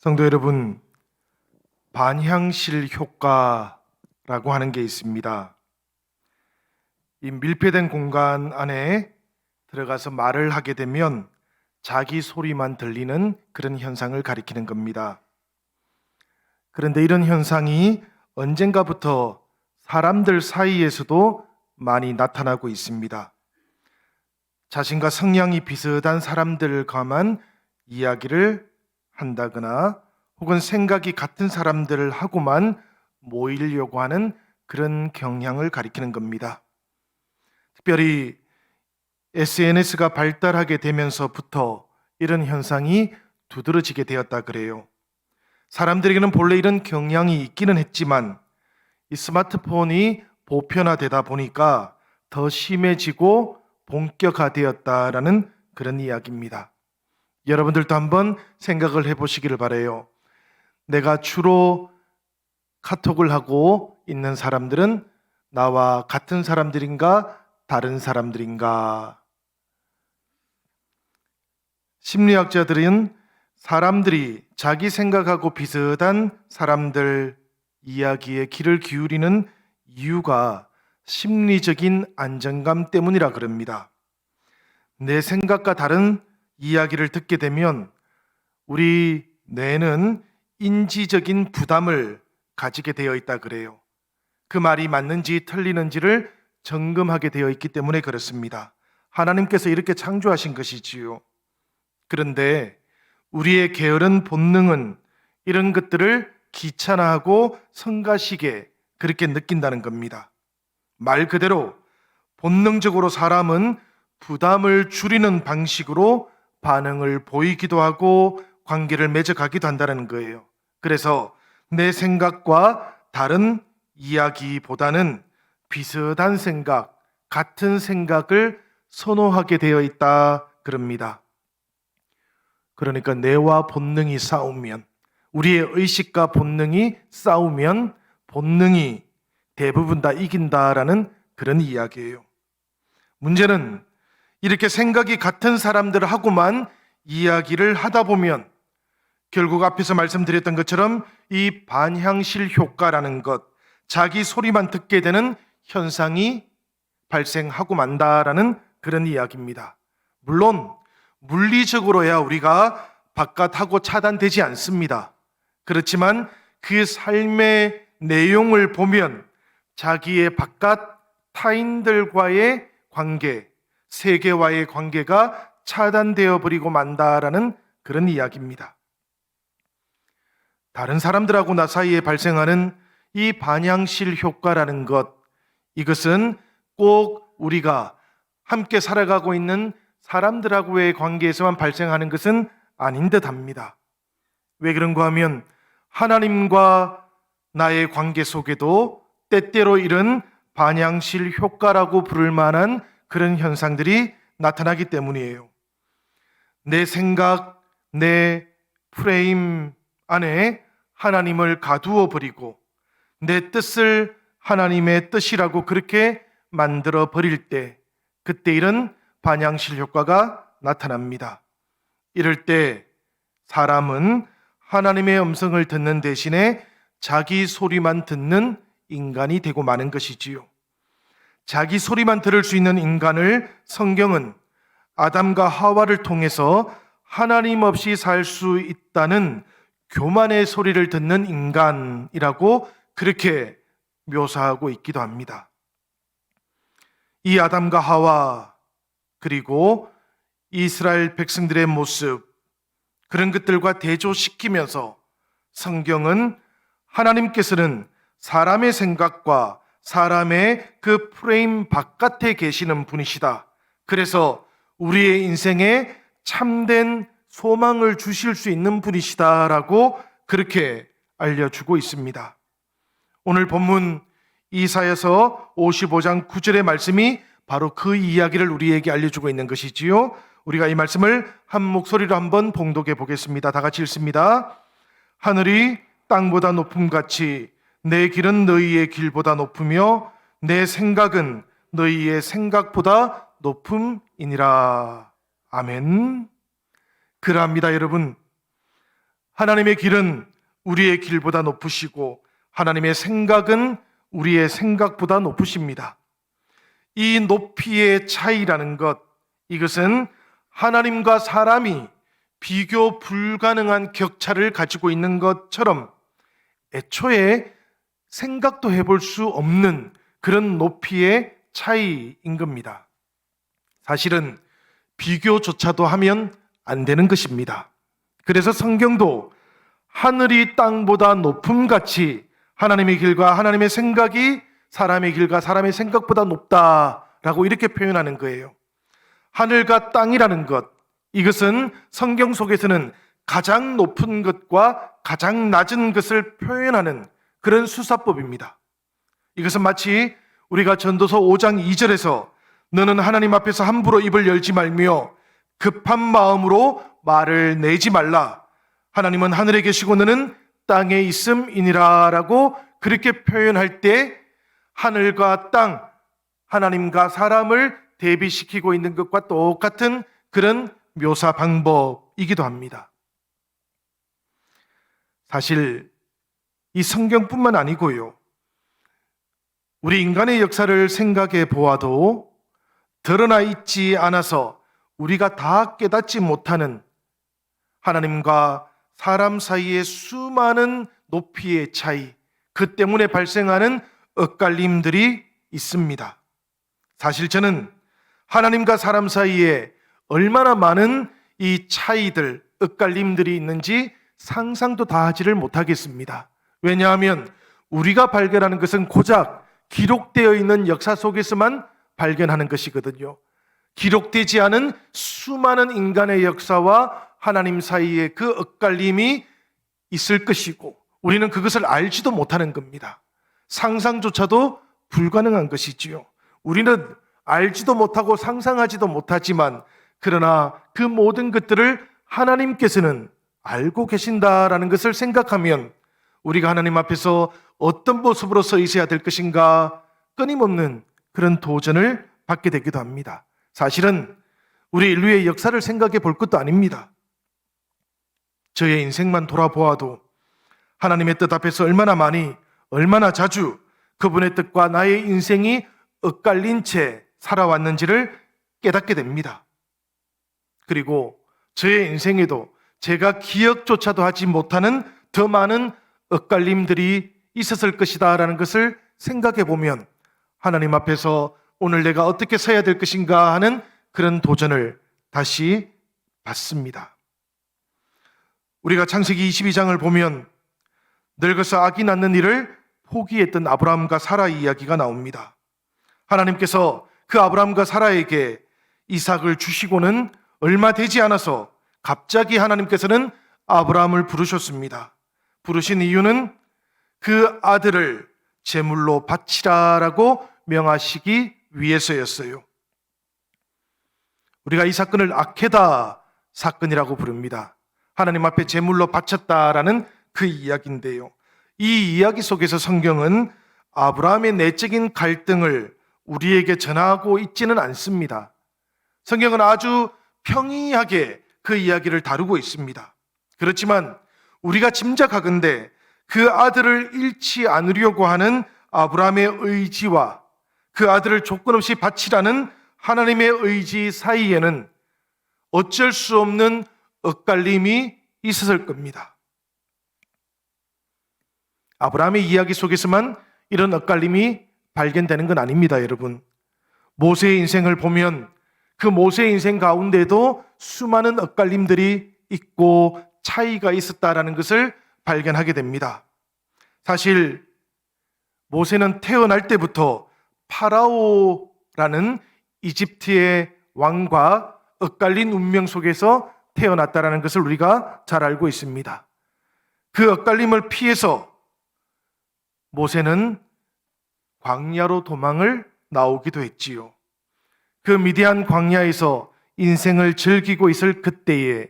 성도 여러분, 반향실 효과라고 하는 게 있습니다. 이 밀폐된 공간 안에 들어가서 말을 하게 되면 자기 소리만 들리는 그런 현상을 가리키는 겁니다. 그런데 이런 현상이 언젠가부터 사람들 사이에서도 많이 나타나고 있습니다. 자신과 성향이 비슷한 사람들과만 이야기를 한다거나 혹은 생각이 같은 사람들하고만 모이려고 하는 그런 경향을 가리키는 겁니다. 특별히 SNS가 발달하게 되면서부터 이런 현상이 두드러지게 되었다 그래요. 사람들에게는 본래 이런 경향이 있기는 했지만 이 스마트폰이 보편화되다 보니까 더 심해지고 본격화되었다라는 그런 이야기입니다. 여러분들도 한번 생각을 해보시기를 바라요. 내가 주로 카톡을 하고 있는 사람들은 나와 같은 사람들인가 다른 사람들인가? 심리학자들은 사람들이 자기 생각하고 비슷한 사람들 이야기에 귀를 기울이는 이유가 심리적인 안정감 때문이라 그럽니다. 내 생각과 다른 이야기를 듣게 되면 우리 뇌는 인지적인 부담을 가지게 되어 있다 그래요. 그 말이 맞는지 틀리는지를 점검하게 되어 있기 때문에 그렇습니다. 하나님께서 이렇게 창조하신 것이지요. 그런데 우리의 게으른 본능은 이런 것들을 귀찮아하고 성가시게 그렇게 느낀다는 겁니다. 말 그대로 본능적으로 사람은 부담을 줄이는 방식으로 반응을 보이기도 하고 관계를 맺어가기도 한다는 거예요. 그래서 내 생각과 다른 이야기보다는 비슷한 생각, 같은 생각을 선호하게 되어 있다 그럽니다. 그러니까 뇌와 본능이 싸우면, 우리의 의식과 본능이 싸우면 본능이 대부분 다 이긴다라는 그런 이야기예요. 문제는 이렇게 생각이 같은 사람들하고만 이야기를 하다 보면 결국 앞에서 말씀드렸던 것처럼 이 반향실 효과라는 것, 자기 소리만 듣게 되는 현상이 발생하고 만다라는 그런 이야기입니다. 물론 물리적으로야 우리가 바깥하고 차단되지 않습니다. 그렇지만 그 삶의 내용을 보면 자기의 바깥 타인들과의 관계, 세계와의 관계가 차단되어 버리고 만다라는 그런 이야기입니다. 다른 사람들하고 나 사이에 발생하는 이 반향실 효과라는 것, 이것은 꼭 우리가 함께 살아가고 있는 사람들하고의 관계에서만 발생하는 것은 아닌 듯 합니다. 왜 그런가 하면 하나님과 나의 관계 속에도 때때로 이런 반향실 효과라고 부를 만한 그런 현상들이 나타나기 때문이에요. 내 생각, 내 프레임 안에 하나님을 가두어 버리고 내 뜻을 하나님의 뜻이라고 그렇게 만들어 버릴 때, 그때 이런 반향실 효과가 나타납니다. 이럴 때 사람은 하나님의 음성을 듣는 대신에 자기 소리만 듣는 인간이 되고 마는 것이지요. 자기 소리만 들을 수 있는 인간을 성경은 아담과 하와를 통해서 하나님 없이 살 수 있다는 교만의 소리를 듣는 인간이라고 그렇게 묘사하고 있기도 합니다. 이 아담과 하와 그리고 이스라엘 백성들의 모습, 그런 것들과 대조시키면서 성경은 하나님께서는 사람의 생각과 사람의 그 프레임 바깥에 계시는 분이시다. 그래서 우리의 인생에 참된 소망을 주실 수 있는 분이시다라고 그렇게 알려주고 있습니다. 오늘 본문 이사야서 55장 9절의 말씀이 바로 그 이야기를 우리에게 알려주고 있는 것이지요. 우리가 이 말씀을 한 목소리로 한번 봉독해 보겠습니다. 다 같이 읽습니다. 하늘이 땅보다 높음같이 내 길은 너희의 길보다 높으며 내 생각은 너희의 생각보다 높음이니라. 아멘. 그러합니다, 여러분. 하나님의 길은 우리의 길보다 높으시고 하나님의 생각은 우리의 생각보다 높으십니다. 이 높이의 차이라는 것, 이것은 하나님과 사람이 비교 불가능한 격차를 가지고 있는 것처럼 애초에 생각도 해볼 수 없는 그런 높이의 차이인 겁니다. 사실은 비교조차도 하면 안 되는 것입니다. 그래서 성경도 하늘이 땅보다 높음같이 하나님의 길과 하나님의 생각이 사람의 길과 사람의 생각보다 높다라고 이렇게 표현하는 거예요. 하늘과 땅이라는 것, 이것은 성경 속에서는 가장 높은 것과 가장 낮은 것을 표현하는 그런 수사법입니다. 이것은 마치 우리가 전도서 5장 2절에서 너는 하나님 앞에서 함부로 입을 열지 말며 급한 마음으로 말을 내지 말라. 하나님은 하늘에 계시고 너는 땅에 있음이니라 라고 그렇게 표현할 때 하늘과 땅, 하나님과 사람을 대비시키고 있는 것과 똑같은 그런 묘사 방법이기도 합니다. 사실 이 성경뿐만 아니고요, 우리 인간의 역사를 생각해 보아도 드러나 있지 않아서 우리가 다 깨닫지 못하는 하나님과 사람 사이의 수많은 높이의 차이, 그 때문에 발생하는 엇갈림들이 있습니다. 사실 저는 하나님과 사람 사이에 얼마나 많은 이 차이들, 엇갈림들이 있는지 상상도 다 하지를 못하겠습니다. 왜냐하면 우리가 발견하는 것은 고작 기록되어 있는 역사 속에서만 발견하는 것이거든요. 기록되지 않은 수많은 인간의 역사와 하나님 사이에 그 엇갈림이 있을 것이고 우리는 그것을 알지도 못하는 겁니다. 상상조차도 불가능한 것이지요. 우리는 알지도 못하고 상상하지도 못하지만 그러나 그 모든 것들을 하나님께서는 알고 계신다라는 것을 생각하면 우리가 하나님 앞에서 어떤 모습으로 서 있어야 될 것인가 끊임없는 그런 도전을 받게 되기도 합니다. 사실은 우리 인류의 역사를 생각해 볼 것도 아닙니다. 저의 인생만 돌아보아도 하나님의 뜻 앞에서 얼마나 많이, 얼마나 자주 그분의 뜻과 나의 인생이 엇갈린 채 살아왔는지를 깨닫게 됩니다. 그리고 저의 인생에도 제가 기억조차도 하지 못하는 더 많은 엇갈림들이 있었을 것이다 라는 것을 생각해 보면 하나님 앞에서 오늘 내가 어떻게 서야 될 것인가 하는 그런 도전을 다시 받습니다. 우리가 창세기 22장을 보면 늙어서 아기 낳는 일을 포기했던 아브라함과 사라 이야기가 나옵니다. 하나님께서 그 아브라함과 사라에게 이삭을 주시고는 얼마 되지 않아서 갑자기 하나님께서는 아브라함을 부르셨습니다. 부르신 이유는 그 아들을 제물로 바치라라고 명하시기 위해서였어요. 우리가 이 사건을 아케다 사건이라고 부릅니다. 하나님 앞에 제물로 바쳤다라는 그 이야기인데요. 이 이야기 속에서 성경은 아브라함의 내적인 갈등을 우리에게 전하고 있지는 않습니다. 성경은 아주 평이하게 그 이야기를 다루고 있습니다. 그렇지만 우리가 짐작하건대 그 아들을 잃지 않으려고 하는 아브라함의 의지와 그 아들을 조건 없이 바치라는 하나님의 의지 사이에는 어쩔 수 없는 엇갈림이 있었을 겁니다. 아브라함의 이야기 속에서만 이런 엇갈림이 발견되는 건 아닙니다, 여러분. 모세의 인생을 보면 그 모세의 인생 가운데도 수많은 엇갈림들이 있고 차이가 있었다라는 것을 발견하게 됩니다. 사실 모세는 태어날 때부터 파라오라는 이집트의 왕과 엇갈린 운명 속에서 태어났다라는 것을 우리가 잘 알고 있습니다. 그 엇갈림을 피해서 모세는 광야로 도망을 나오기도 했지요. 그 미디안 광야에서 인생을 즐기고 있을 그때에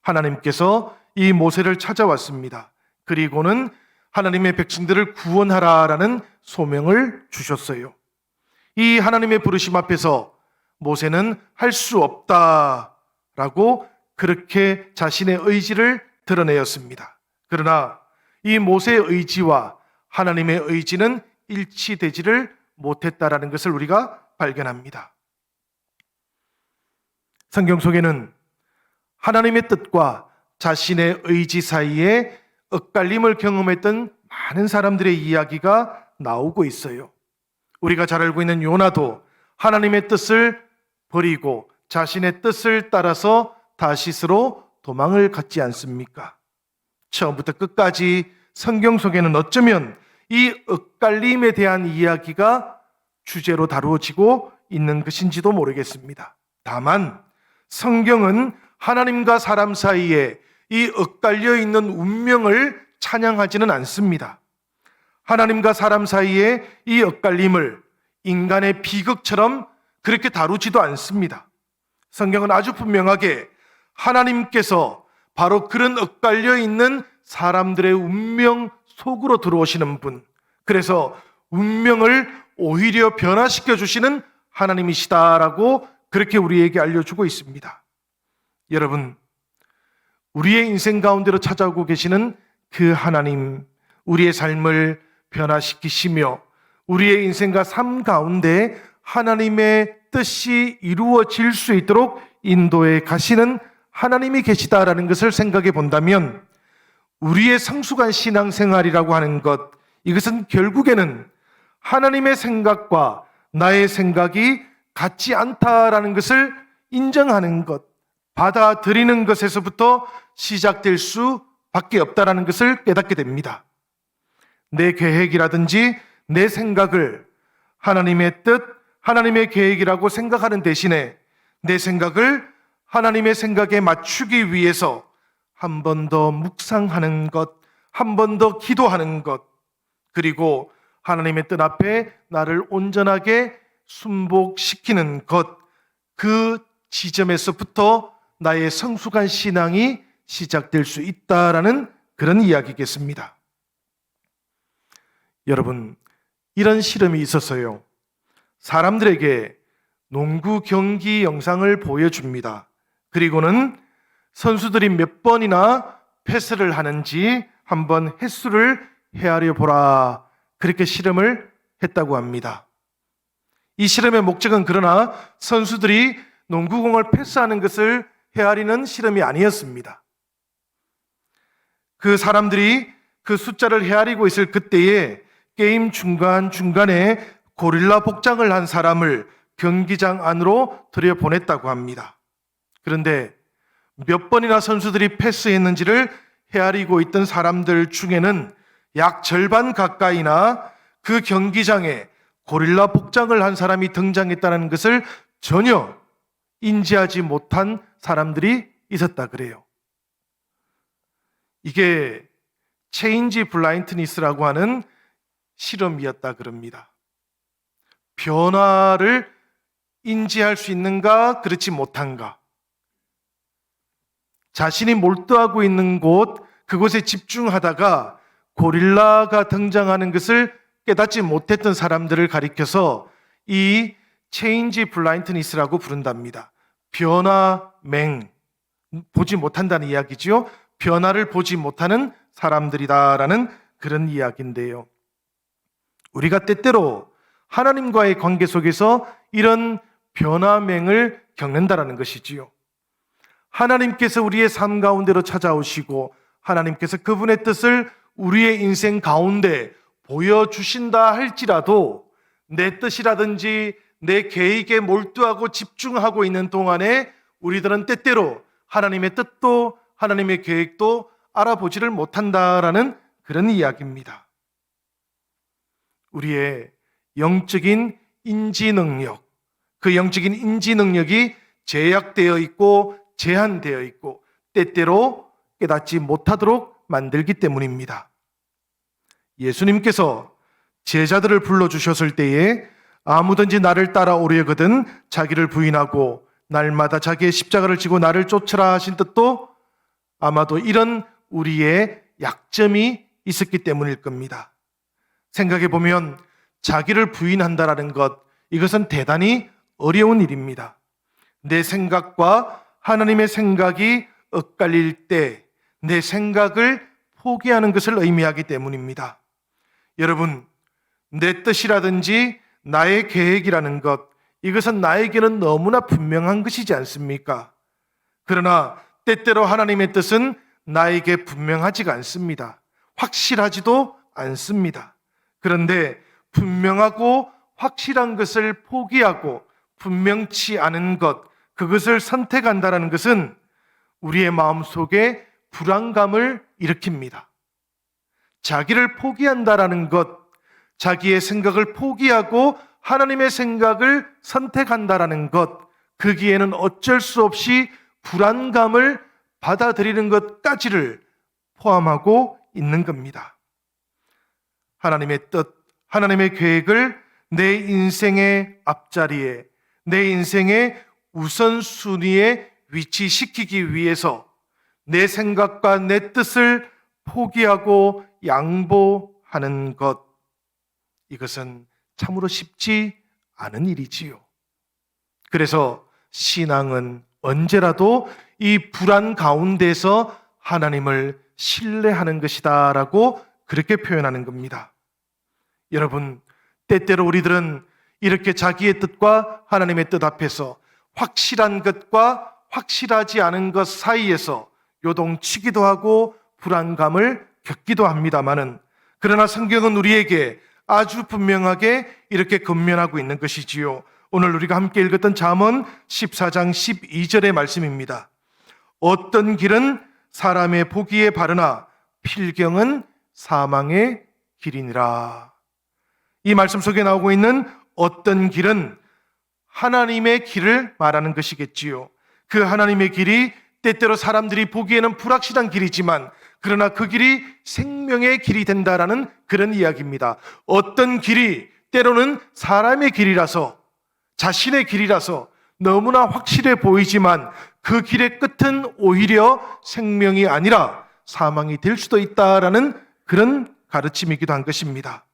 하나님께서 이 모세를 찾아왔습니다. 그리고는 하나님의 백성들을 구원하라라는 소명을 주셨어요. 이 하나님의 부르심 앞에서 모세는 할 수 없다라고 그렇게 자신의 의지를 드러내었습니다. 그러나 이 모세의 의지와 하나님의 의지는 일치되지를 못했다라는 것을 우리가 발견합니다. 성경 속에는 하나님의 뜻과 자신의 의지 사이에 엇갈림을 경험했던 많은 사람들의 이야기가 나오고 있어요. 우리가 잘 알고 있는 요나도 하나님의 뜻을 버리고 자신의 뜻을 따라서 다시스로 도망을 갔지 않습니까? 처음부터 끝까지 성경 속에는 어쩌면 이 엇갈림에 대한 이야기가 주제로 다루어지고 있는 것인지도 모르겠습니다. 다만 성경은 하나님과 사람 사이에 이 엇갈려 있는 운명을 찬양하지는 않습니다. 하나님과 사람 사이에 이 엇갈림을 인간의 비극처럼 그렇게 다루지도 않습니다. 성경은 아주 분명하게 하나님께서 바로 그런 엇갈려 있는 사람들의 운명 속으로 들어오시는 분, 그래서 운명을 오히려 변화시켜 주시는 하나님이시다라고 그렇게 우리에게 알려주고 있습니다. 여러분, 우리의 인생 가운데로 찾아오고 계시는 그 하나님, 우리의 삶을 변화시키시며 우리의 인생과 삶 가운데 하나님의 뜻이 이루어질 수 있도록 인도해 가시는 하나님이 계시다라는 것을 생각해 본다면 우리의 성숙한 신앙생활이라고 하는 것, 이것은 결국에는 하나님의 생각과 나의 생각이 같지 않다라는 것을 인정하는 것, 받아들이는 것에서부터 시작될 수밖에 없다라는 것을 깨닫게 됩니다. 내 계획이라든지 내 생각을 하나님의 뜻, 하나님의 계획이라고 생각하는 대신에 내 생각을 하나님의 생각에 맞추기 위해서 한 번 더 묵상하는 것, 한 번 더 기도하는 것, 그리고 하나님의 뜻 앞에 나를 온전하게 순복시키는 것, 그 지점에서부터 나의 성숙한 신앙이 시작될 수 있다라는 그런 이야기겠습니다. 여러분, 이런 실험이 있었어요. 사람들에게 농구 경기 영상을 보여줍니다. 그리고는 선수들이 몇 번이나 패스를 하는지 한번 횟수를 헤아려 보라, 그렇게 실험을 했다고 합니다. 이 실험의 목적은 그러나 선수들이 농구공을 패스하는 것을 헤아리는 실험이 아니었습니다. 그 사람들이 그 숫자를 헤아리고 있을 그때에 게임 중간중간에 고릴라 복장을 한 사람을 경기장 안으로 들여보냈다고 합니다. 그런데 몇 번이나 선수들이 패스했는지를 헤아리고 있던 사람들 중에는 약 절반 가까이나 그 경기장에 고릴라 복장을 한 사람이 등장했다는 것을 전혀 인지하지 못한 사람들이 있었다 그래요. 이게 체인지 블라인드니스라고 하는 실험이었다 그럽니다. 변화를 인지할 수 있는가, 그렇지 못한가. 자신이 몰두하고 있는 곳, 그곳에 집중하다가 고릴라가 등장하는 것을 깨닫지 못했던 사람들을 가리켜서 이 체인지 블라인드니스라고 부른답니다. 변화맹, 보지 못한다는 이야기지요. 변화를 보지 못하는 사람들이다라는 그런 이야기인데요. 우리가 때때로 하나님과의 관계 속에서 이런 변화맹을 겪는다라는 것이지요. 하나님께서 우리의 삶 가운데로 찾아오시고 하나님께서 그분의 뜻을 우리의 인생 가운데 보여주신다 할지라도 내 뜻이라든지 내 계획에 몰두하고 집중하고 있는 동안에 우리들은 때때로 하나님의 뜻도 하나님의 계획도 알아보지를 못한다라는 그런 이야기입니다. 우리의 영적인 인지 능력, 그 영적인 인지 능력이 제약되어 있고 제한되어 있고 때때로 깨닫지 못하도록 만들기 때문입니다. 예수님께서 제자들을 불러주셨을 때에 아무든지 나를 따라오려거든 자기를 부인하고 날마다 자기의 십자가를 지고 나를 쫓으라 하신 뜻도 아마도 이런 우리의 약점이 있었기 때문일 겁니다. 생각해 보면 자기를 부인한다라는 것, 이것은 대단히 어려운 일입니다. 내 생각과 하나님의 생각이 엇갈릴 때 내 생각을 포기하는 것을 의미하기 때문입니다. 여러분, 내 뜻이라든지 나의 계획이라는 것, 이것은 나에게는 너무나 분명한 것이지 않습니까? 그러나 때때로 하나님의 뜻은 나에게 분명하지가 않습니다. 확실하지도 않습니다. 그런데 분명하고 확실한 것을 포기하고 분명치 않은 것, 그것을 선택한다는 것은 우리의 마음속에 불안감을 일으킵니다. 자기를 포기한다라는 것, 자기의 생각을 포기하고 하나님의 생각을 선택한다라는 것, 거기에는 어쩔 수 없이 불안감을 받아들이는 것까지를 포함하고 있는 겁니다. 하나님의 뜻, 하나님의 계획을 내 인생의 앞자리에, 내 인생의 우선순위에 위치시키기 위해서 내 생각과 내 뜻을 포기하고 양보하는 것, 이것은 참으로 쉽지 않은 일이지요. 그래서 신앙은 언제라도 이 불안 가운데서 하나님을 신뢰하는 것이다 라고 그렇게 표현하는 겁니다. 여러분, 때때로 우리들은 이렇게 자기의 뜻과 하나님의 뜻 앞에서 확실한 것과 확실하지 않은 것 사이에서 요동치기도 하고 불안감을 겪기도 합니다마는, 그러나 성경은 우리에게 아주 분명하게 이렇게 권면하고 있는 것이지요. 오늘 우리가 함께 읽었던 잠언 14장 12절의 말씀입니다. 어떤 길은 사람의 보기에 바르나 필경은 사망의 길이니라. 이 말씀 속에 나오고 있는 어떤 길은 하나님의 길을 말하는 것이겠지요. 그 하나님의 길이 때때로 사람들이 보기에는 불확실한 길이지만 그러나 그 길이 생명의 길이 된다라는 그런 이야기입니다. 어떤 길이 때로는 사람의 길이라서, 자신의 길이라서 너무나 확실해 보이지만 그 길의 끝은 오히려 생명이 아니라 사망이 될 수도 있다라는 그런 가르침이기도 한 것입니다.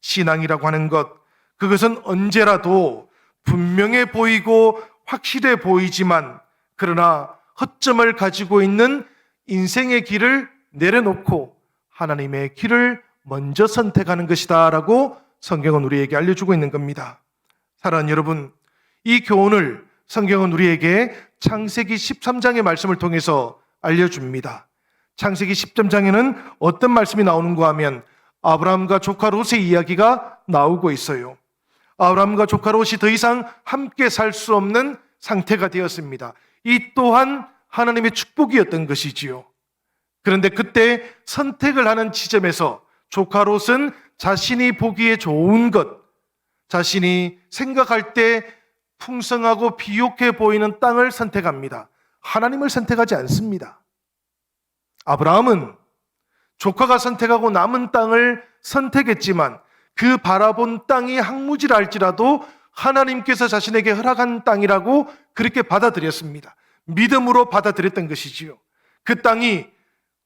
신앙이라고 하는 것, 그것은 언제라도 분명해 보이고 확실해 보이지만 그러나 허점을 가지고 있는 인생의 길을 내려놓고 하나님의 길을 먼저 선택하는 것이다 라고 성경은 우리에게 알려주고 있는 겁니다. 사랑하는 여러분, 이 교훈을 성경은 우리에게 창세기 13장의 말씀을 통해서 알려줍니다. 창세기 13장에는 어떤 말씀이 나오는가 하면 아브라함과 조카 롯의 이야기가 나오고 있어요. 아브라함과 조카 롯이 더 이상 함께 살 수 없는 상태가 되었습니다. 이 또한 하나님의 축복이었던 것이지요. 그런데 그때 선택을 하는 지점에서 조카 롯은 자신이 보기에 좋은 것, 자신이 생각할 때 풍성하고 비옥해 보이는 땅을 선택합니다. 하나님을 선택하지 않습니다. 아브라함은 조카가 선택하고 남은 땅을 선택했지만 그 바라본 땅이 황무지라 할지라도 하나님께서 자신에게 허락한 땅이라고 그렇게 받아들였습니다. 믿음으로 받아들였던 것이지요. 그 땅이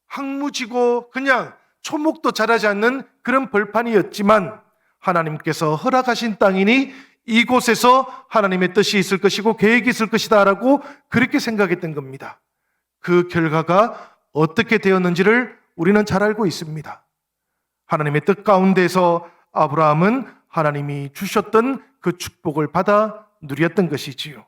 황무지고 그냥 초목도 자라지 않는 그런 벌판이었지만 하나님께서 허락하신 땅이니 이곳에서 하나님의 뜻이 있을 것이고 계획이 있을 것이다 라고 그렇게 생각했던 겁니다. 그 결과가 어떻게 되었는지를 우리는 잘 알고 있습니다. 하나님의 뜻 가운데서 아브라함은 하나님이 주셨던 그 축복을 받아 누렸던 것이지요.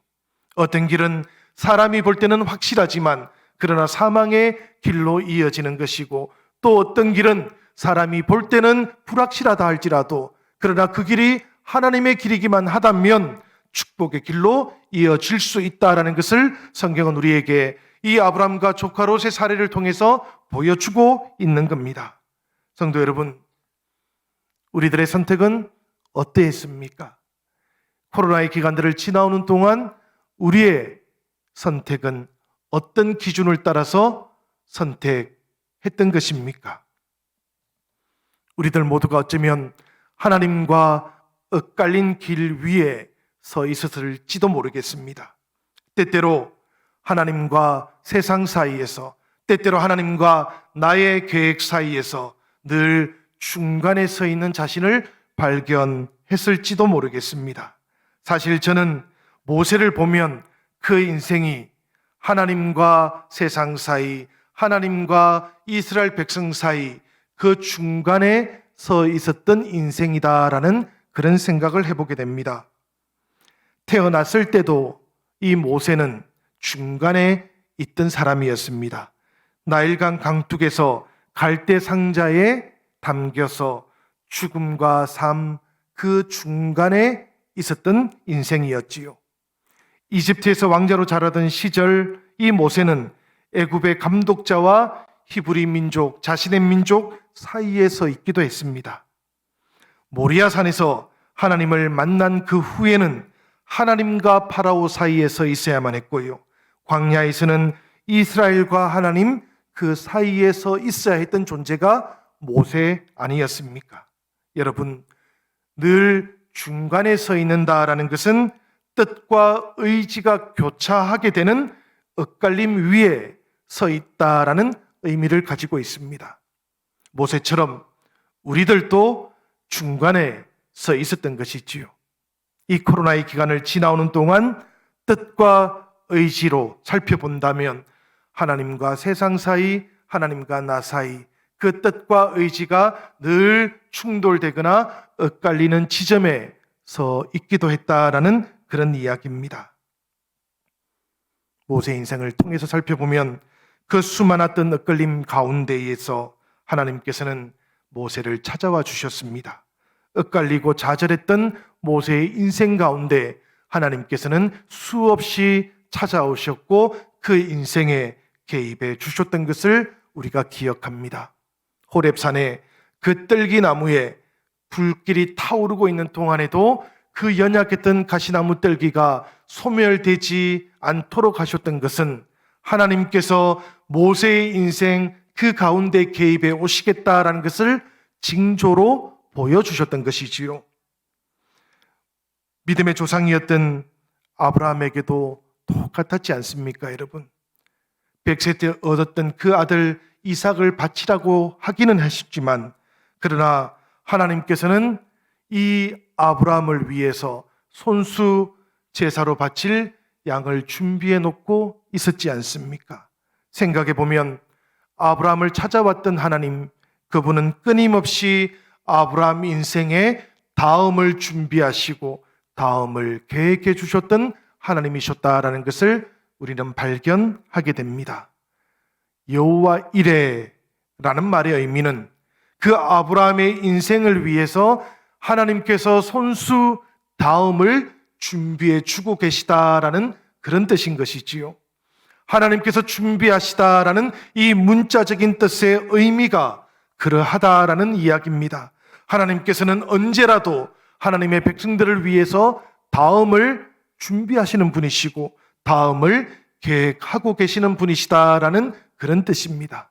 어떤 길은 사람이 볼 때는 확실하지만 그러나 사망의 길로 이어지는 것이고, 또 어떤 길은 사람이 볼 때는 불확실하다 할지라도 그러나 그 길이 하나님의 길이기만 하다면 축복의 길로 이어질 수 있다라는 것을 성경은 우리에게 이 아브라함과 조카 롯의 사례를 통해서 보여주고 있는 겁니다. 성도 여러분, 우리들의 선택은 어떠했습니까? 코로나의 기간들을 지나오는 동안 우리의 선택은 어떤 기준을 따라서 선택했던 것입니까? 우리들 모두가 어쩌면 하나님과 엇갈린 길 위에 서 있었을지도 모르겠습니다. 때때로 하나님과 세상 사이에서, 때때로 하나님과 나의 계획 사이에서 늘 중간에 서 있는 자신을 발견했을지도 모르겠습니다. 사실 저는 모세를 보면 그 인생이 하나님과 세상 사이, 하나님과 이스라엘 백성 사이 그 중간에 서 있었던 인생이다라는 그런 생각을 해보게 됩니다. 태어났을 때도 이 모세는 중간에 있던 사람이었습니다. 나일강 강둑에서 갈대 상자에 담겨서 죽음과 삶 그 중간에 있었던 인생이었지요. 이집트에서 왕자로 자라던 시절 이 모세는 애굽의 감독자와 히브리 민족, 자신의 민족 사이에 서 있기도 했습니다. 모리아산에서 하나님을 만난 그 후에는 하나님과 파라오 사이에 서 있어야만 했고요. 광야에서는 이스라엘과 하나님 그 사이에 서 있어야 했던 존재가 모세 아니었습니까? 여러분, 늘 중간에 서 있는다라는 것은 뜻과 의지가 교차하게 되는 엇갈림 위에 서 있다라는 의미를 가지고 있습니다. 모세처럼 우리들도 중간에 서 있었던 것이지요. 이 코로나의 기간을 지나오는 동안 뜻과 의지로 살펴본다면 하나님과 세상 사이, 하나님과 나 사이 그 뜻과 의지가 늘 충돌되거나 엇갈리는 지점에 서 있기도 했다라는 그런 이야기입니다. 모세 인생을 통해서 살펴보면 그 수많았던 엇갈림 가운데에서 하나님께서는 모세를 찾아와 주셨습니다. 엇갈리고 좌절했던 모세의 인생 가운데 하나님께서는 수없이 찾아오셨고 그 인생에 개입해 주셨던 것을 우리가 기억합니다. 호렙산에 그 뜰기나무에 불길이 타오르고 있는 동안에도 그 연약했던 가시나무 뜰기가 소멸되지 않도록 하셨던 것은 하나님께서 모세의 인생 그 가운데 개입해 오시겠다라는 것을 징조로 보여주셨던 것이지요. 믿음의 조상이었던 아브라함에게도 똑같았지 않습니까, 여러분? 100세 때 얻었던 그 아들 이삭을 바치라고 하기는 하셨지만, 그러나 하나님께서는 이 아브라함을 위해서 손수 제사로 바칠 양을 준비해 놓고 있었지 않습니까? 생각해 보면 아브라함을 찾아왔던 하나님, 그분은 끊임없이 아브라함 인생의 다음을 준비하시고 다음을 계획해 주셨던 하나님이셨다라는 것을 우리는 발견하게 됩니다. 여호와 이레라는 말의 의미는 그 아브라함의 인생을 위해서 하나님께서 손수 다음을 준비해 주고 계시다라는 그런 뜻인 것이지요. 하나님께서 준비하시다라는 이 문자적인 뜻의 의미가 그러하다라는 이야기입니다. 하나님께서는 언제라도 하나님의 백성들을 위해서 다음을 준비하시는 분이시고 다음을 계획하고 계시는 분이시다라는 그런 뜻입니다.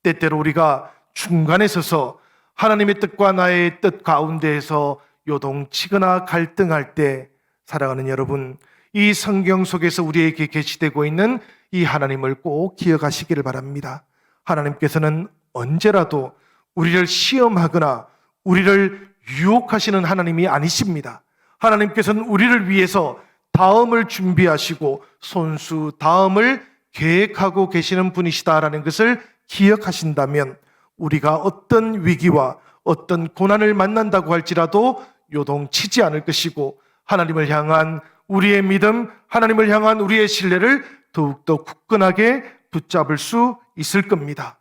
때때로 우리가 중간에 서서 하나님의 뜻과 나의 뜻 가운데에서 요동치거나 갈등할 때 살아가는 여러분, 이 성경 속에서 우리에게 계시되고 있는 이 하나님을 꼭 기억하시기를 바랍니다. 하나님께서는 언제라도 우리를 시험하거나 우리를 유혹하시는 하나님이 아니십니다. 하나님께서는 우리를 위해서 다음을 준비하시고 손수 다음을 계획하고 계시는 분이시다라는 것을 기억하신다면 우리가 어떤 위기와 어떤 고난을 만난다고 할지라도 요동치지 않을 것이고 하나님을 향한 우리의 믿음, 하나님을 향한 우리의 신뢰를 더욱더 굳건하게 붙잡을 수 있을 겁니다.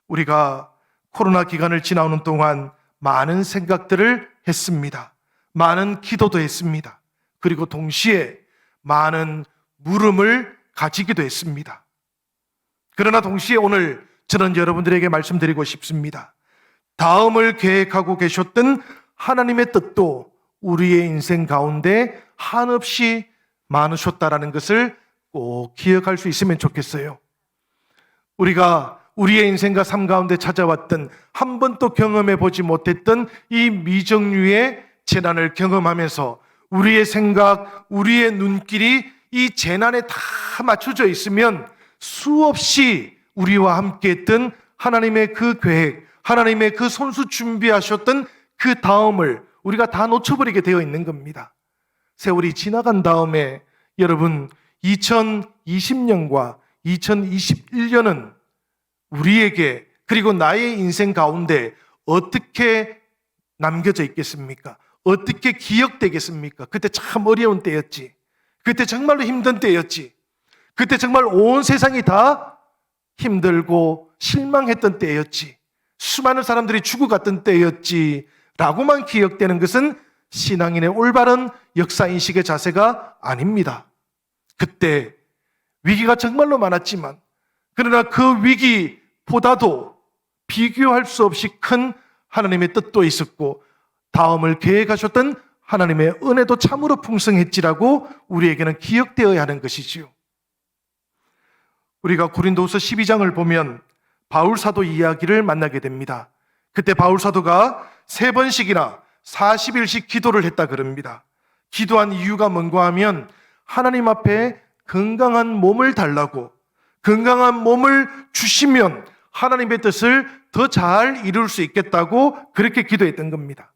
우리가 코로나 기간을 지나오는 동안 많은 생각들을 했습니다. 많은 기도도 했습니다. 그리고 동시에 많은 물음을 가지기도 했습니다. 그러나 동시에 오늘 저는 여러분들에게 말씀드리고 싶습니다. 다음을 계획하고 계셨던 하나님의 뜻도 우리의 인생 가운데 한없이 많으셨다라는 것을 꼭 기억할 수 있으면 좋겠어요. 우리가 우리의 인생과 삶 가운데 찾아왔던 한 번도 경험해 보지 못했던 이 미정류의 재난을 경험하면서 우리의 생각, 우리의 눈길이 이 재난에 다 맞춰져 있으면 수없이 우리와 함께 했던 하나님의 그 계획, 하나님의 그 손수 준비하셨던 그 다음을 우리가 다 놓쳐버리게 되어 있는 겁니다. 세월이 지나간 다음에 여러분 2020년과 2021년은 우리에게 그리고 나의 인생 가운데 어떻게 남겨져 있겠습니까? 어떻게 기억되겠습니까? 그때 참 어려운 때였지. 그때 정말로 힘든 때였지. 그때 정말 온 세상이 다 힘들고 실망했던 때였지. 수많은 사람들이 죽어갔던 때였지. 라고만 기억되는 것은 신앙인의 올바른 역사인식의 자세가 아닙니다. 그때 위기가 정말로 많았지만, 그러나 그 위기보다도 비교할 수 없이 큰 하나님의 뜻도 있었고, 다음을 계획하셨던 하나님의 은혜도 참으로 풍성했지라고 우리에게는 기억되어야 하는 것이지요. 우리가 고린도후서 12장을 보면 바울 사도 이야기를 만나게 됩니다. 그때 바울 사도가 3번씩이나 40일씩 기도를 했다 그럽니다. 기도한 이유가 뭔가 하면 하나님 앞에 건강한 몸을 달라고, 건강한 몸을 주시면 하나님의 뜻을 더 잘 이룰 수 있겠다고 그렇게 기도했던 겁니다.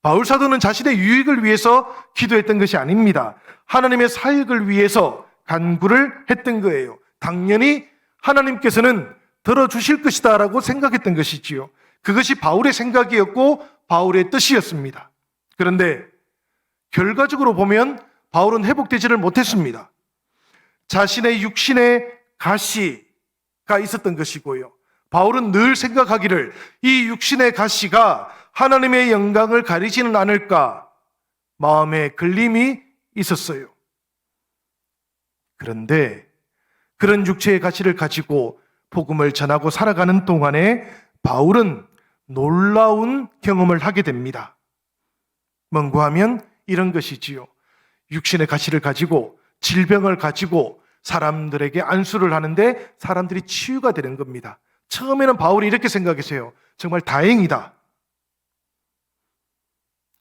바울 사도는 자신의 유익을 위해서 기도했던 것이 아닙니다. 하나님의 사역을 위해서 간구를 했던 거예요. 당연히 하나님께서는 들어주실 것이다 라고 생각했던 것이지요. 그것이 바울의 생각이었고 바울의 뜻이었습니다. 그런데 결과적으로 보면 바울은 회복되지를 못했습니다. 자신의 육신의 가시가 있었던 것이고요. 바울은 늘 생각하기를 이 육신의 가시가 하나님의 영광을 가리지는 않을까 마음에 걸림이 있었어요. 그런데 그런 육체의 가시를 가지고 복음을 전하고 살아가는 동안에 바울은 놀라운 경험을 하게 됩니다. 뭔가 하면 이런 것이지요. 육신의 가시를 가지고 질병을 가지고 사람들에게 안수를 하는데 사람들이 치유가 되는 겁니다. 처음에는 바울이 이렇게 생각했어요. 정말 다행이다.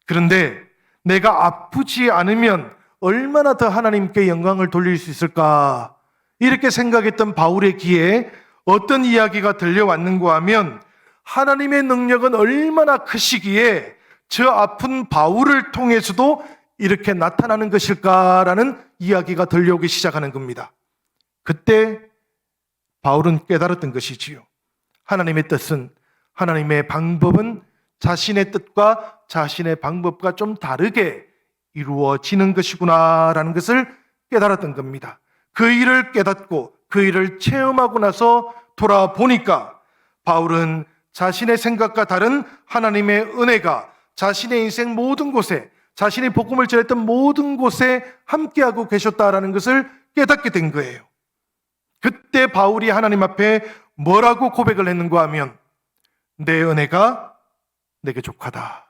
그런데 내가 아프지 않으면 얼마나 더 하나님께 영광을 돌릴 수 있을까? 이렇게 생각했던 바울의 귀에 어떤 이야기가 들려왔는가 하면 하나님의 능력은 얼마나 크시기에 저 아픈 바울을 통해서도 이렇게 나타나는 것일까라는 이야기가 들려오기 시작하는 겁니다. 그때 바울은 깨달았던 것이지요. 하나님의 뜻은, 하나님의 방법은 자신의 뜻과 자신의 방법과 좀 다르게 이루어지는 것이구나라는 것을 깨달았던 겁니다. 그 일을 깨닫고 그 일을 체험하고 나서 돌아보니까 바울은 자신의 생각과 다른 하나님의 은혜가 자신의 인생 모든 곳에, 자신이 복음을 전했던 모든 곳에 함께하고 계셨다라는 것을 깨닫게 된 거예요. 그때 바울이 하나님 앞에 뭐라고 고백을 했는가 하면 내 은혜가 내게 족하다.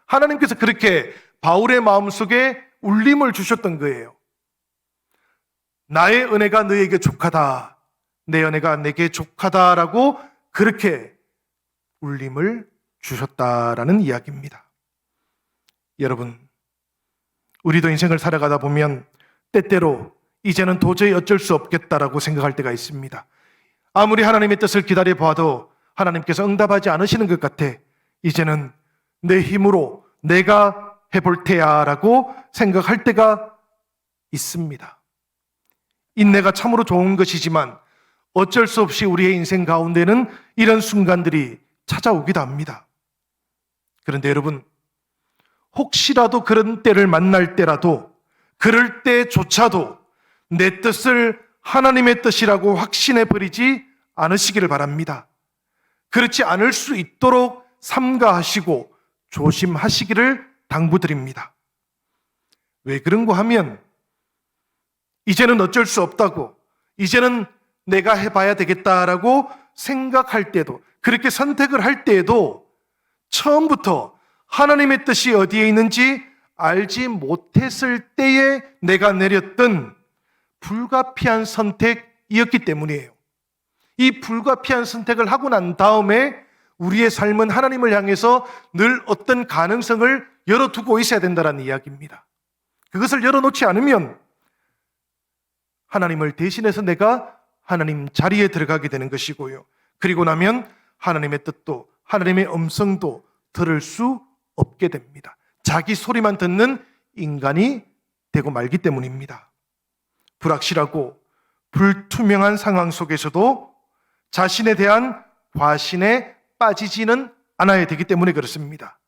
하나님께서 그렇게 바울의 마음속에 울림을 주셨던 거예요. 나의 은혜가 너에게 족하다. 내 은혜가 내게 족하다라고 그렇게 울림을 주셨다라는 이야기입니다. 여러분, 우리도 인생을 살아가다 보면 때때로 이제는 도저히 어쩔 수 없겠다라고 생각할 때가 있습니다. 아무리 하나님의 뜻을 기다려 봐도 하나님께서 응답하지 않으시는 것 같아. 이제는 내 힘으로 내가 해볼 테야 라고 생각할 때가 있습니다. 인내가 참으로 좋은 것이지만 어쩔 수 없이 우리의 인생 가운데는 이런 순간들이 찾아오기도 합니다. 그런데 여러분, 혹시라도 그런 때를 만날 때라도 그럴 때조차도 내 뜻을 하나님의 뜻이라고 확신해 버리지 않으시기를 바랍니다. 그렇지 않을 수 있도록 삼가하시고 조심하시기를 당부드립니다. 왜 그런가 하면 이제는 어쩔 수 없다고, 이제는 내가 해봐야 되겠다라고 생각할 때도, 그렇게 선택을 할 때에도 처음부터 하나님의 뜻이 어디에 있는지 알지 못했을 때에 내가 내렸던 불가피한 선택이었기 때문이에요. 이 불가피한 선택을 하고 난 다음에 우리의 삶은 하나님을 향해서 늘 어떤 가능성을 열어두고 있어야 된다는 이야기입니다. 그것을 열어놓지 않으면 하나님을 대신해서 내가 하나님 자리에 들어가게 되는 것이고요. 그리고 나면 하나님의 뜻도 하나님의 음성도 들을 수 없게 됩니다. 자기 소리만 듣는 인간이 되고 말기 때문입니다. 불확실하고 불투명한 상황 속에서도 자신에 대한 과신에 빠지지는 않아야 되기 때문에 그렇습니다.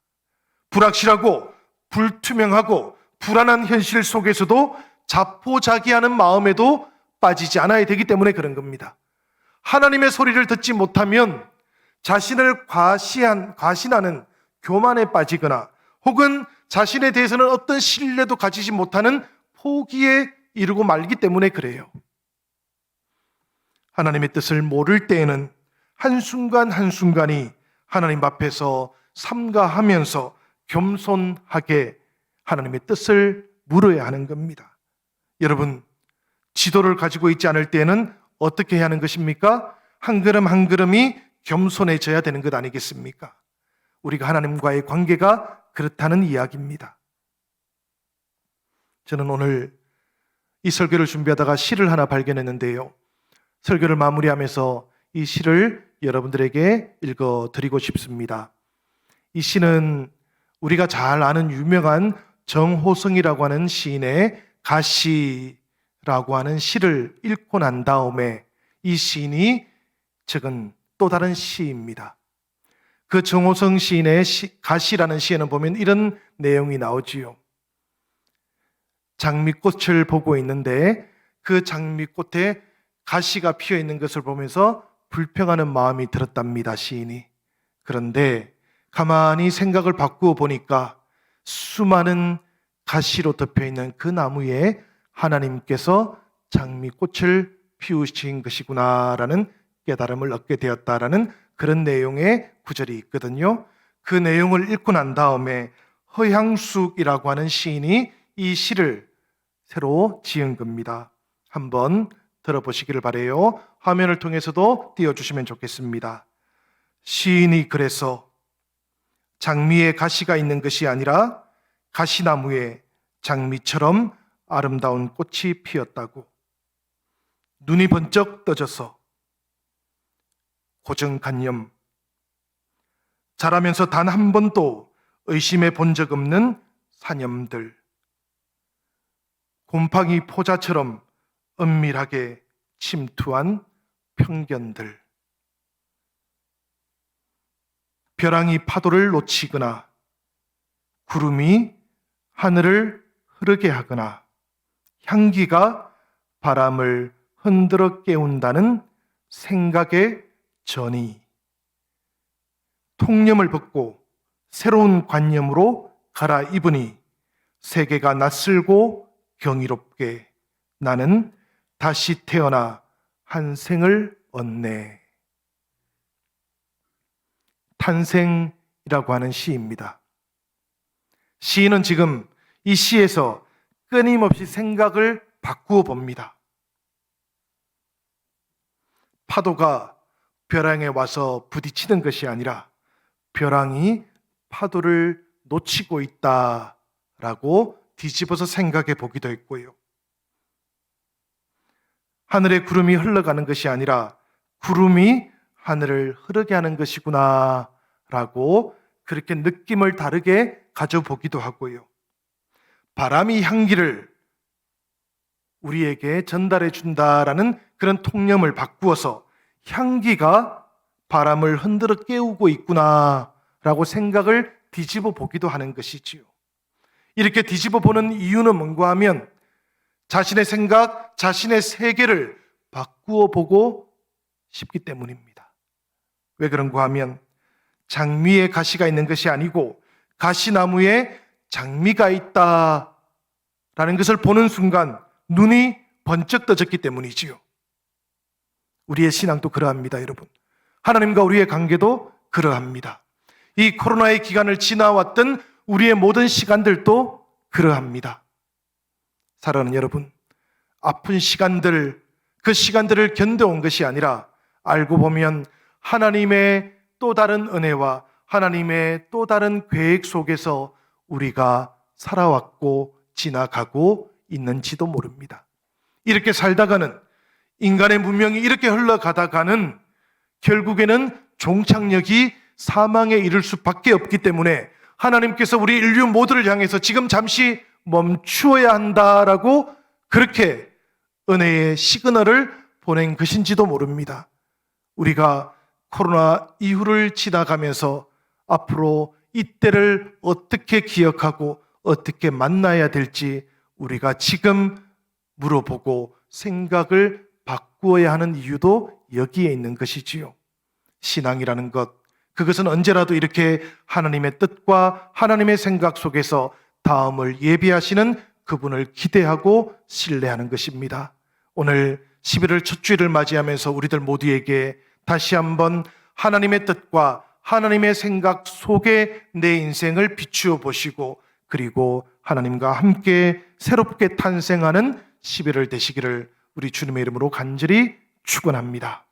불확실하고 불투명하고 불안한 현실 속에서도 자포자기하는 마음에도 빠지지 않아야 되기 때문에 그런 겁니다. 하나님의 소리를 듣지 못하면 자신을 과신하는 교만에 빠지거나 혹은 자신에 대해서는 어떤 신뢰도 가지지 못하는 포기에 이르고 말기 때문에 그래요. 하나님의 뜻을 모를 때에는 한순간 한순간이 하나님 앞에서 삼가하면서 겸손하게 하나님의 뜻을 물어야 하는 겁니다. 여러분, 지도를 가지고 있지 않을 때에는 어떻게 해야 하는 것입니까? 한 걸음 한 걸음이 겸손해져야 되는 것 아니겠습니까? 우리가 하나님과의 관계가 그렇다는 이야기입니다. 저는 오늘 이 설교를 준비하다가 시를 하나 발견했는데요. 설교를 마무리하면서 이 시를 여러분들에게 읽어드리고 싶습니다. 이 시는 우리가 잘 아는 유명한 정호성이라고 하는 시인의 가시라고 하는 시를 읽고 난 다음에 이 시인이 적은 또 다른 시입니다. 그 정호성 시인의 가시라는 시에는 보면 이런 내용이 나오지요. 장미꽃을 보고 있는데 그 장미꽃에 가시가 피어 있는 것을 보면서 불평하는 마음이 들었답니다, 시인이. 그런데 가만히 생각을 바꾸어 보니까 수많은 가시로 덮여 있는 그 나무에 하나님께서 장미꽃을 피우신 것이구나라는 깨달음을 얻게 되었다라는 그런 내용의 구절이 있거든요. 그 내용을 읽고 난 다음에 허향숙이라고 하는 시인이 이 시를 새로 지은 겁니다. 한번 들어보시기를 바라요. 화면을 통해서도 띄워주시면 좋겠습니다. 시인이 그래서 장미에 가시가 있는 것이 아니라 가시나무에 장미처럼 아름다운 꽃이 피었다고. 눈이 번쩍 떠져서 고정관념, 자라면서 단 한 번도 의심해 본 적 없는 사념들, 곰팡이 포자처럼 은밀하게 침투한 편견들, 벼랑이 파도를 놓치거나 구름이 하늘을 흐르게 하거나 향기가 바람을 흔들어 깨운다는 생각의 전이 통념을 벗고 새로운 관념으로 갈아입으니 세계가 낯설고 경이롭게 나는 다시 태어나 한 생을 얻네. 탄생이라고 하는 시입니다. 시인은 지금 이 시에서 끊임없이 생각을 바꾸어 봅니다. 파도가 벼랑에 와서 부딪히는 것이 아니라 벼랑이 파도를 놓치고 있다라고 뒤집어서 생각해 보기도 했고요. 하늘에 구름이 흘러가는 것이 아니라 구름이 하늘을 흐르게 하는 것이구나 라고 그렇게 느낌을 다르게 가져보기도 하고요. 바람이 향기를 우리에게 전달해 준다라는 그런 통념을 바꾸어서 향기가 바람을 흔들어 깨우고 있구나라고 생각을 뒤집어 보기도 하는 것이지요. 이렇게 뒤집어 보는 이유는 뭔가 하면 자신의 생각, 자신의 세계를 바꾸어 보고 싶기 때문입니다. 왜 그런가 하면 장미에 가시가 있는 것이 아니고 가시나무에 장미가 있다라는 것을 보는 순간 눈이 번쩍 떠졌기 때문이지요. 우리의 신앙도 그러합니다, 여러분. 하나님과 우리의 관계도 그러합니다. 이 코로나의 기간을 지나왔던 우리의 모든 시간들도 그러합니다. 사랑하는 여러분, 아픈 시간들, 그 시간들을 견뎌온 것이 아니라 알고 보면 하나님의 또 다른 은혜와 하나님의 또 다른 계획 속에서 우리가 살아왔고 지나가고 있는지도 모릅니다. 이렇게 살다가는 인간의 문명이 이렇게 흘러가다가는 결국에는 종착역이 사망에 이를 수밖에 없기 때문에 하나님께서 우리 인류 모두를 향해서 지금 잠시 멈추어야 한다라고 그렇게 은혜의 시그널을 보낸 것인지도 모릅니다. 우리가 코로나 이후를 지나가면서 앞으로 이때를 어떻게 기억하고 어떻게 만나야 될지 우리가 지금 물어보고 생각을 바꾸어야 하는 이유도 여기에 있는 것이지요. 신앙이라는 것, 그것은 언제라도 이렇게 하나님의 뜻과 하나님의 생각 속에서 다음을 예비하시는 그분을 기대하고 신뢰하는 것입니다. 오늘 11월 첫 주일을 맞이하면서 우리들 모두에게 다시 한번 하나님의 뜻과 하나님의 생각 속에 내 인생을 비추어 보시고 그리고 하나님과 함께 새롭게 탄생하는 11월 되시기를 우리 주님의 이름으로 간절히 축원합니다.